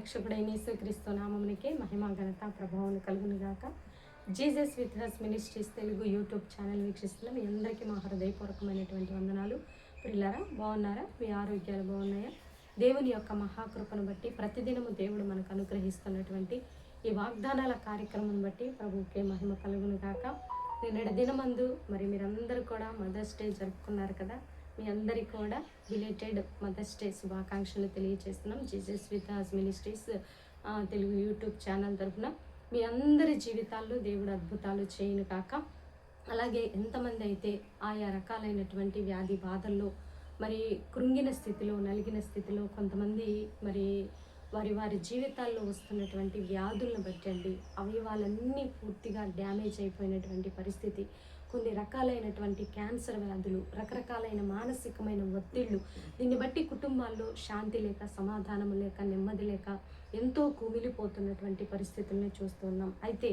రక్షకుడైన యేసుక్రీస్తు నామమునికే మహిమ ఘనత ప్రభావం కలుగునుగాక. Jesus with has ministries Telugu YouTube channel వీక్షిస్తున్న మీ అందరికీ మా హృదయపూర్వకమైనటువంటి వందనాలు. పిల్లరా బాగున్నారా? మీ ఆరోగ్యాలు బాగున్నాయా? దేవుని యొక్క మహాకృపను బట్టి ప్రతిదినము దేవుడు మనకు అనుగ్రహిస్తున్నటువంటి ఈ వాగ్దానాల కార్యక్రమం బట్టి ప్రభువుకే మహిమ కలుగునుగాక. నిన్నటి దినమందు మరి మీరందరూ కూడా మదర్స్ డే జరుపుకున్నారు కదా. మీ అందరికీ కూడా బిలేటెడ్ మదర్స్ డే శుభాకాంక్షలు తెలియజేస్తున్నాం. Jesus with has ministries Telugu YouTube channel తరఫున మీ అందరి జీవితాల్లో దేవుడు అద్భుతాలు చేయను కాక. అలాగే ఎంతమంది అయితే ఆయా రకాలైనటువంటి వ్యాధి బాధల్లో మరి కృంగిన స్థితిలో నలిగిన స్థితిలో కొంతమంది మరి వారి జీవితాల్లో వస్తున్నటువంటి వ్యాధులను బట్టండి అవయవాలన్నీ పూర్తిగా డ్యామేజ్ అయిపోయినటువంటి పరిస్థితి, కొన్ని రకాలైనటువంటి క్యాన్సర్ వ్యాధులు, రకరకాలైన మానసికమైన ఒత్తిళ్లు, దీన్ని బట్టి కుటుంబాల్లో శాంతి లేక, సమాధానం లేక, నెమ్మది లేక ఎంతో కుమిలిపోతున్నటువంటి పరిస్థితులను చూస్తున్నాం. అయితే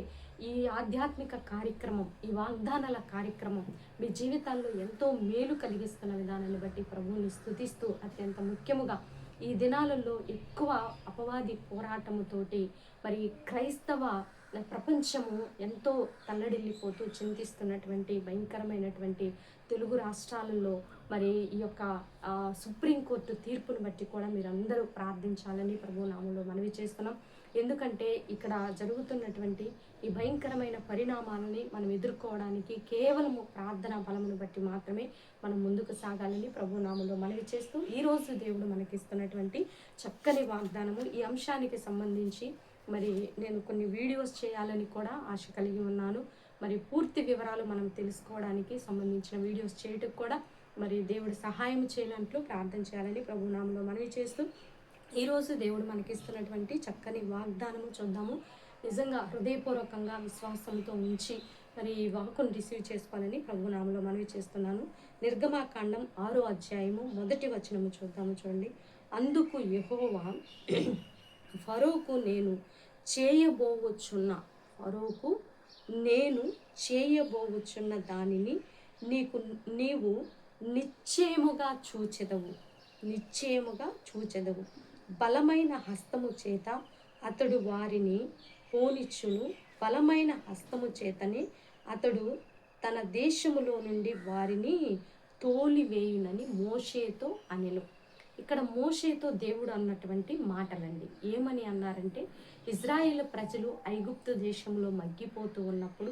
ఈ ఆధ్యాత్మిక కార్యక్రమం, ఈ వాగ్దానాల కార్యక్రమం మీ జీవితాల్లో ఎంతో మేలు కలిగిస్తున్న విధానాన్ని బట్టి ప్రభువుని స్తుతిస్తూ, అత్యంత ముఖ్యముగా ఈ దినాలలో ఎక్కువ అపవాది పోరాటముతోటి మరి క్రైస్తవ ప్రపంచము ఎంతో తల్లడిల్లిపోతూ చింతిస్తున్నటువంటి భయంకరమైనటువంటి తెలుగు రాష్ట్రాలలో మరి ఈ యొక్క సుప్రీంకోర్టు తీర్పును బట్టి కూడా మీరందరూ ప్రార్థించాలని ప్రభు నామంలో మనవి చేస్తున్నాం. ఎందుకంటే ఇక్కడ జరుగుతున్నటువంటి ఈ భయంకరమైన పరిణామాలని మనం ఎదుర్కోవడానికి కేవలము ప్రార్థనా బలమును బట్టి మాత్రమే మనం ముందుకు సాగాలని ప్రభు నామంలో మనవి చేస్తూ, ఈరోజు దేవుడు మనకిస్తున్నటువంటి చక్కని వాగ్దానము, ఈ అంశానికి సంబంధించి మరి నేను కొన్ని వీడియోస్ చేయాలని కూడా ఆశ కలిగి ఉన్నాను. మరి పూర్తి వివరాలు మనం తెలుసుకోవడానికి సంబంధించిన వీడియోస్ చేయటం కూడా మరి దేవుడు సహాయం చేయనట్లు ప్రార్థన చేయాలని ప్రభు నామంలో మనవి చేస్తూ, ఈరోజు దేవుడు మనకిస్తున్నటువంటి చక్కని వాగ్దానము చూద్దాము. నిజంగా హృదయపూర్వకంగా విశ్వాసంతో ఉంచి మరి ఈ వాక్కును రిసీవ్ చేసుకోవాలని ప్రభు నామంలో మనవి చేస్తున్నాను. నిర్గమాకాండం 6వ అధ్యాయము 1వ వచనము చూద్దాము. చూడండి. అందుకు యెహోవా ఫరోకు నేను చేయబోవచ్చున్న దానిని నీవు నిశ్చయముగా చూచెదవు. బలమైన హస్తము చేత అతడు వారిని పోనిచ్చును. బలమైన హస్తము చేతనే అతడు తన దేశములో నుండి వారిని తోలివేయునని మోషేతో అనెను. ఇక్కడ మోషేతో దేవుడు అన్నటువంటి మాటలండి. ఏమని అన్నారంటే, ఇజ్రాయేల్ ప్రజలు ఐగుప్తు దేశంలో మగ్గిపోతూ ఉన్నప్పుడు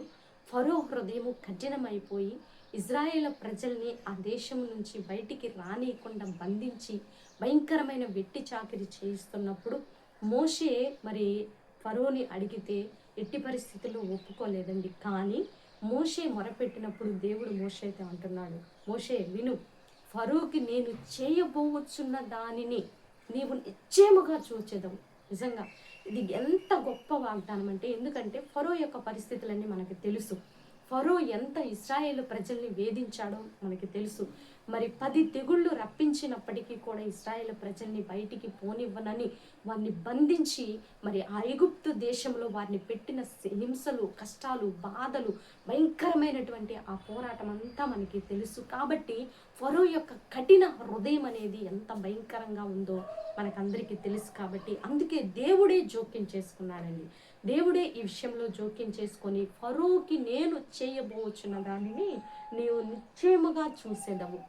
ఫరో హృదయము కఠినమైపోయి ఇజ్రాయేల్ ప్రజల్ని ఆ దేశం నుంచి బయటికి రానియకుండా బంధించి భయంకరమైన వెట్టి చాకిరి చేయిస్తున్నప్పుడు మోషే మరి ఫరోని అడిగితే ఎట్టి పరిస్థితుల్లో ఒప్పుకోలేదండి. కానీ మోషే మొరపెట్టినప్పుడు దేవుడు మోషేతో అంటున్నాడు, మోషే విను, ఫరోకి నేను చేయబోవచ్చున్న దానిని నీవు నిశ్చయముగా చూచెదవు. నిజంగా ఇది ఎంత గొప్ప వాగ్దానం అంటే, ఎందుకంటే ఫరో యొక్క పరిస్థితులన్నీ మనకి తెలుసు. ఫరో ఎంత ఇశ్రాయేలు ప్రజల్ని వేధించాడో మనకి తెలుసు. మరి 10 తెగుళ్ళు రప్పించినప్పటికీ కూడా ఇశ్రాయేలు ప్రజల్ని బయటికి పోనివ్వనని వారిని బంధించి మరి ఐగుప్తు దేశంలో వారిని పెట్టిన హింసలు, కష్టాలు, బాధలు, భయంకరమైనటువంటి ఆ పోరాటం అంతా మనకి తెలుసు. కాబట్టి ఫరో యొక్క కఠిన హృదయం అనేది ఎంత భయంకరంగా ఉందో మనకందరికీ తెలుసు. కాబట్టి అందుకే దేవుడే జోక్యం చేసుకున్నాడండి. దేవుడే ఈ విషయంలో జోక్యం చేసుకొని ఫరోకి నేను చేయబోచున్న దానిని నీవు నిశ్చయముగా చూసేదవు.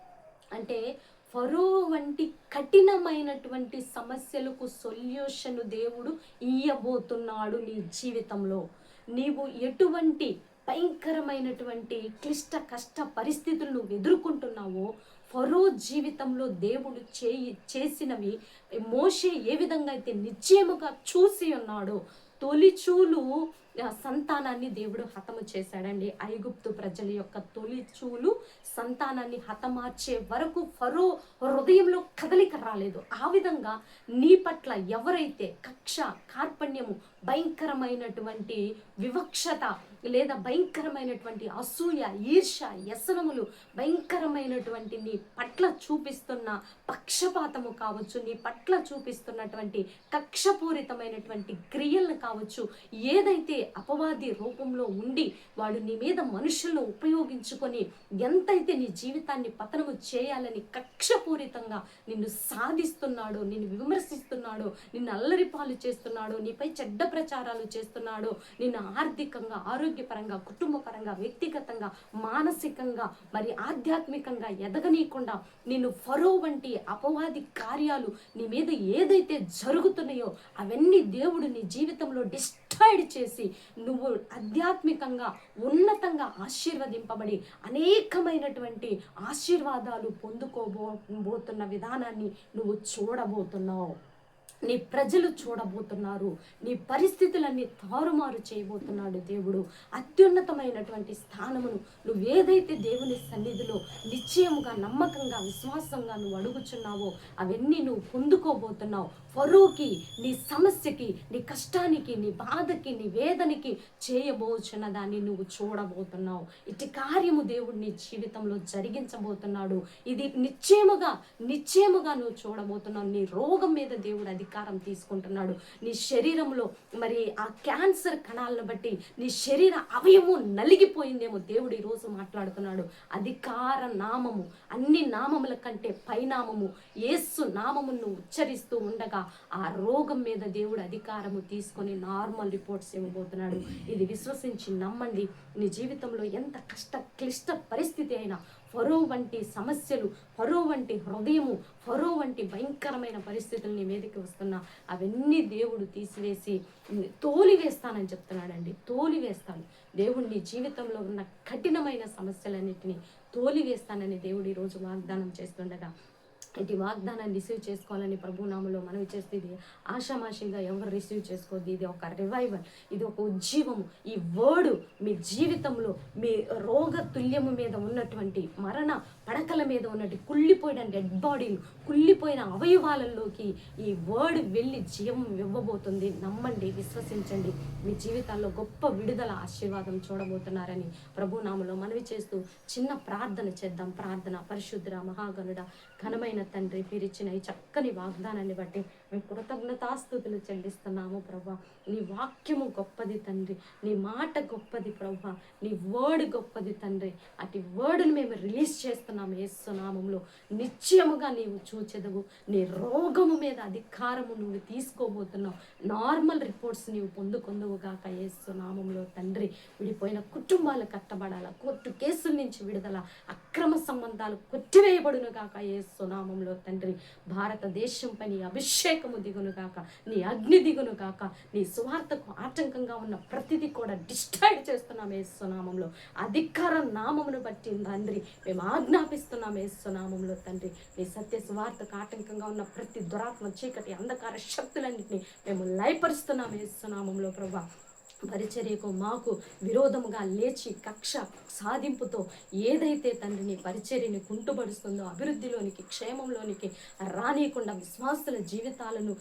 అంటే ఫరో వంటి కఠినమైనటువంటి సమస్యలకు సొల్యూషన్ దేవుడు ఇయ్యబోతున్నాడు నీ జీవితంలో. నీవు ఎటువంటి భయంకరమైనటువంటి క్లిష్ట కష్ట పరిస్థితులు నువ్వు ఎదుర్కొంటున్నావో ఫరో జీవితంలో దేవుడు చేసినవి మోషే ఏ విధంగా అయితే నిశ్చయముగా చూసి ఉన్నాడో, తొలిచూలు సంతానాన్ని దేవుడు హతము చేశాడండి. ఐగుప్తు ప్రజల యొక్క తొలిచూలు సంతానాన్ని హతమార్చే వరకు ఫరో హృదయంలో కదలిక రాలేదు. ఆ విధంగా నీ పట్ల ఎవరైతే కక్ష, కార్పణ్యము, భయంకరమైనటువంటి వివక్షత, లేదా భయంకరమైనటువంటి అసూయ, ఈర్ష, వ్యసనములు, భయంకరమైనటువంటి నీ పట్ల చూపిస్తున్న పక్షపాతము కావచ్చు, నీ పట్ల చూపిస్తున్నటువంటి కక్షపూరితమైనటువంటి క్రియలను కావచ్చు, ఏదైతే అపవాది రూపంలో ఉండి వాడు నీ మీద మనుషులను ఉపయోగించుకొని ఎంతైతే నీ జీవితాన్ని పతనము చేయాలని కక్షపూరితంగా నిన్ను సాధిస్తున్నాడో, నిన్ను విమర్శిస్తున్నాడో, నిన్ను అల్లరిపాలు చేస్తున్నాడో, నీపై చెడ్డ ప్రచారాలు చేస్తున్నాడో, నిన్ను ఆర్థికంగా, ఆరోగ్యపరంగా, కుటుంబపరంగా, వ్యక్తిగతంగా, మానసికంగా, మరి ఆధ్యాత్మికంగా ఎదగనీయకుండా నిన్ను ఫరో వంటి అపవాది కార్యాలు నీ మీద ఏదైతే జరుగుతున్నాయో అవన్నీ దేవుడు నీ జీవితంలో డిస్ట్రాయిడ్ చేసి నువ్వు ఆధ్యాత్మికంగా ఉన్నతంగా ఆశీర్వదింపబడి అనేకమైనటువంటి ఆశీర్వాదాలు పొందుకోబోతున్న విధానాన్ని నువ్వు చూడబోతున్నావు. నీ ప్రజలు చూడబోతున్నారు. నీ పరిస్థితులన్నీ తారుమారు చేయబోతున్నాడు దేవుడు. అత్యున్నతమైనటువంటి స్థానమును నువ్వేదైతే దేవుని సన్నిధిలో నిశ్చయముగా, నమ్మకంగా, విశ్వాసంగా నువ్వు అడుగుచున్నావో అవన్నీ నువ్వు పొందుకోబోతున్నావు. ఫరోకి, నీ సమస్యకి, నీ కష్టానికి, నీ బాధకి, నీ వేదనకి చేయబోచున్న దాన్ని నువ్వు చూడబోతున్నావు. ఇటు కార్యము దేవుడు నీ జీవితంలో జరిగించబోతున్నాడు. ఇది నిశ్చయముగా నువ్వు చూడబోతున్నావు. నీ రోగం మీద దేవుడు అధికారం తీసుకుంటున్నాడు. నీ శరీరంలో మరి ఆ క్యాన్సర్ కణాలను బట్టి నీ శరీర అవయము నలిగిపోయిందేమో దేవుడు ఈరోజు మాట్లాడుతున్నాడు. అధికార నామము, అన్ని నామముల కంటే పైనామము యేసు నామమును ఉచ్చరిస్తూ ఉండగా ఆ రోగం మీద దేవుడు అధికారము తీసుకొని నార్మల్ రిపోర్ట్స్ ఇవ్వబోతున్నాడు. ఇది విశ్వసించి నమ్మండి. నీ జీవితంలో ఎంత క్లిష్ట పరిస్థితి అయినా, ఫరో వంటి సమస్యలు, ఫరో వంటి హృదయము, ఫరో వంటి భయంకరమైన పరిస్థితులు నీ మీదకి వస్తున్నా అవన్నీ దేవుడు తీసివేసి తోలివేస్తానని చెప్తున్నాడండి. తోలివేస్తాను. దేవుడు నీ జీవితంలో ఉన్న కఠినమైన సమస్యలన్నిటినీ తోలివేస్తానని దేవుడు ఈరోజు వాగ్దానం చేస్తుండగా ఇటు వాగ్దానాన్ని రిసీవ్ చేసుకోవాలని ప్రభునామలో మనవి చేస్తే ఇది ఆషామాషిగా ఎవరు రిసీవ్ చేసుకోవద్దు. ఇది ఒక రివైవల్, ఇది ఒక ఉజ్జీవము. ఈ వర్డ్ మీ జీవితంలో, మీ రోగ తుల్యము మీద ఉన్నటువంటి మరణ పడకల మీద ఉన్నట్టు కుళ్ళిపోయిన డెడ్ బాడీలు, కుళ్ళిపోయిన అవయవాలలోకి ఈ వర్డ్ వెళ్ళి జీవం ఇవ్వబోతుంది. నమ్మండి, విశ్వసించండి. మీ జీవితాల్లో గొప్ప విడుదల, ఆశీర్వాదం చూడబోతున్నారని ప్రభునామలో మనవి చేస్తూ చిన్న ప్రార్థన చేద్దాం. ప్రార్థన. పరిశుద్ధ మహాగణుడ, ఘనమైన తండ్రి, మీరు ఇచ్చిన ఈ చక్కని వాగ్దానాన్ని బట్టి మేము కృతజ్ఞతాస్తుతులు చెల్లిస్తున్నాము ప్రభా. నీ వాక్యము గొప్పది తండ్రి, నీ మాట గొప్పది ప్రభా, నీ వర్డ్ గొప్పది తండ్రి. అటు వర్డ్ని మేము రిలీజ్ చేస్తున్నాము యేసు నామములో. నిశ్చయముగా నీవు చూచెదవు. నీ రోగము మీద అధికారము నువ్వు తీసుకోబోతున్నావు. నార్మల్ రిపోర్ట్స్ నీవు పొందుకొందువు గాక యేసు నామములో తండ్రి. విడిపోయిన కుటుంబాలు కట్టబడాల, కోర్టు కేసుల నుంచి విడుదల, అక్రమ సంబంధాలు కొట్టివేయబడును గాక యేసు నామములో తండ్రి. భారతదేశంపై నీ అభిషేకము దిగును గాక, నీ అగ్ని దిగును గాక. నీ సువార్తకు ఆటంకంగా ఉన్న ప్రతిదీ కూడా డిస్ట్రాయిడ్ చేస్తున్నాం యేసు నామములో. అధికార నామమును బట్టి తండ్రి మేము ఆజ్ఞాపిస్తున్నాం యేసు నామములో తండ్రి. నీ సత్య సువార్తకు ఆటంకంగా ఉన్న ప్రతి దురాత్మ, చీకటి, అంధకార శక్తులన్నింటినీ మేము లయపరుస్తున్నాం యేసు నామములో ప్రభా. పరిచర్యకు మాకు విరోధముగా లేచి కక్ష సాధింపుతో ఏదైతే తండ్రి నీ పరిచర్యని కుంటుబడుస్తుందో, అభివృద్ధిలోనికి, క్షేమంలోనికి రానియకుండా విశ్వాసుల జీవితాలను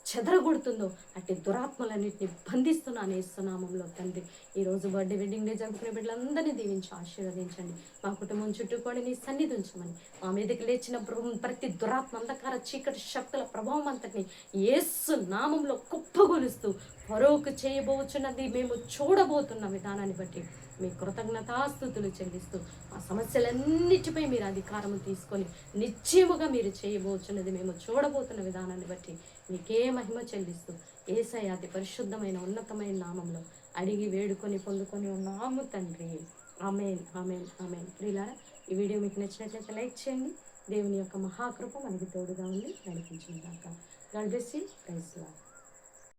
చెదరగొడుతుందో అట్టి దురాత్మలన్నింటినీ బంధిస్తున్నాను యేసునామంలో తండ్రి. ఈరోజు బర్త్డే, వెడ్డింగ్ డే జరుపుకునే బిడ్డలందరినీ దీవించి ఆశీర్వదించండి. మా కుటుంబం చుట్టూ కూడా నీ సన్నిధి ఉంచమని, మా మీదకి లేచిన ప్రతి దురాత్మ, అంధకార, చీకటి శక్తుల ప్రభావం అంతటిని యేసు నామంలో కుప్పగొలుస్తూ ఫరోకు చేయబోచున్నది మేము చూడబోతున్న విధానాన్ని బట్టి మీ కృతజ్ఞతాస్తుతులు చెల్లిస్తూ ఆ సమస్యలన్నిటిపై మీరు అధికారం తీసుకొని నిశ్చయముగా మీరు చేయబోచున్నది మేము చూడబోతున్న విధానాన్ని బట్టి మీకే మహిమ చెల్లిస్తూ యేసయ్య అతి పరిశుద్ధమైన ఉన్నతమైన నామంలో అడిగి వేడుకొని పొందుకొని ఉన్నాము తండ్రి. ఆమేన్, ఆమేన్, ఆమేన్. ప్రియులారా, ఈ వీడియో మీకు నచ్చినట్లయితే లైక్ చేయండి. దేవుని యొక్క మహాకృప మనకి తోడుగా ఉండి నడిపించును గాక. God bless you. Praise lord.